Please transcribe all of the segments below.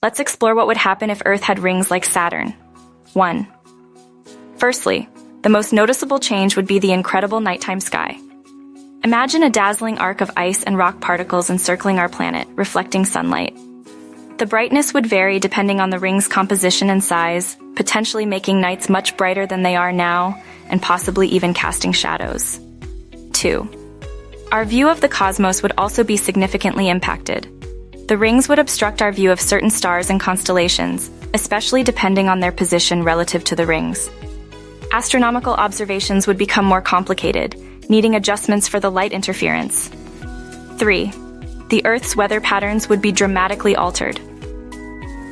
Let's explore what would happen if Earth had rings like Saturn. 1. Firstly, the most noticeable change would be the incredible nighttime sky. Imagine a dazzling arc of ice and rock particles encircling our planet, reflecting sunlight. The brightness would vary depending on the ring's composition and size, potentially making nights much brighter than they are now, and possibly even casting shadows. 2. Our view of the cosmos would also be significantly impacted. The rings would obstruct our view of certain stars and constellations, especially depending on their position relative to the rings. Astronomical observations would become more complicated, needing adjustments for the light interference. 3. The Earth's weather patterns would be dramatically altered.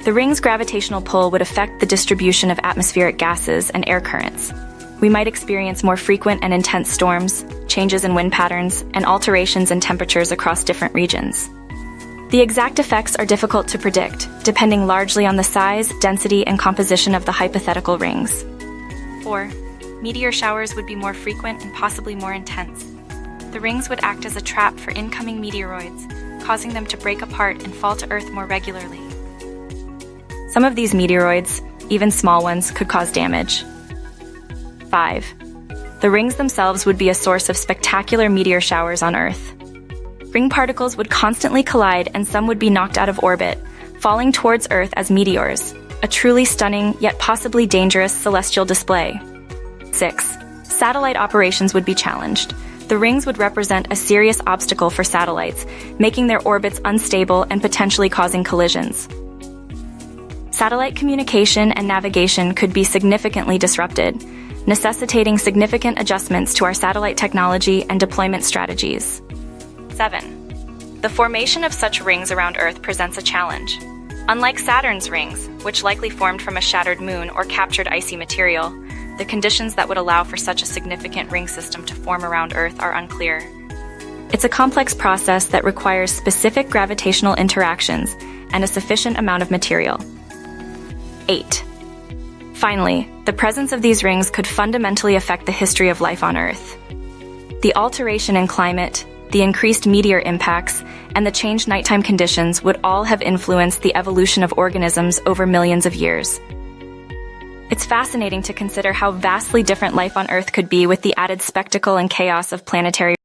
The ring's gravitational pull would affect the distribution of atmospheric gases and air currents. We might experience more frequent and intense storms, changes in wind patterns, and alterations in temperatures across different regions. The exact effects are difficult to predict, depending largely on the size, density, and composition of the hypothetical rings. 4. Meteor showers would be more frequent and possibly more intense. The rings would act as a trap for incoming meteoroids, causing them to break apart and fall to Earth more regularly. Some of these meteoroids, even small ones, could cause damage. 5. The rings themselves would be a source of spectacular meteor showers on Earth. Ring particles would constantly collide and some would be knocked out of orbit, falling towards Earth as meteors, a truly stunning yet possibly dangerous celestial display. 6. Satellite operations would be challenged. The rings would represent a serious obstacle for satellites, making their orbits unstable and potentially causing collisions. Satellite communication and navigation could be significantly disrupted, necessitating significant adjustments to our satellite technology and deployment strategies. 7. The formation of such rings around Earth presents a challenge. Unlike Saturn's rings, which likely formed from a shattered moon or captured icy material, the conditions that would allow for such a significant ring system to form around Earth are unclear. It's a complex process that requires specific gravitational interactions and a sufficient amount of material. 8. Finally, the presence of these rings could fundamentally affect the history of life on Earth. The alteration in climate, the increased meteor impacts, and the changed nighttime conditions would all have influenced the evolution of organisms over millions of years. It's fascinating to consider how vastly different life on Earth could be with the added spectacle and chaos of planetary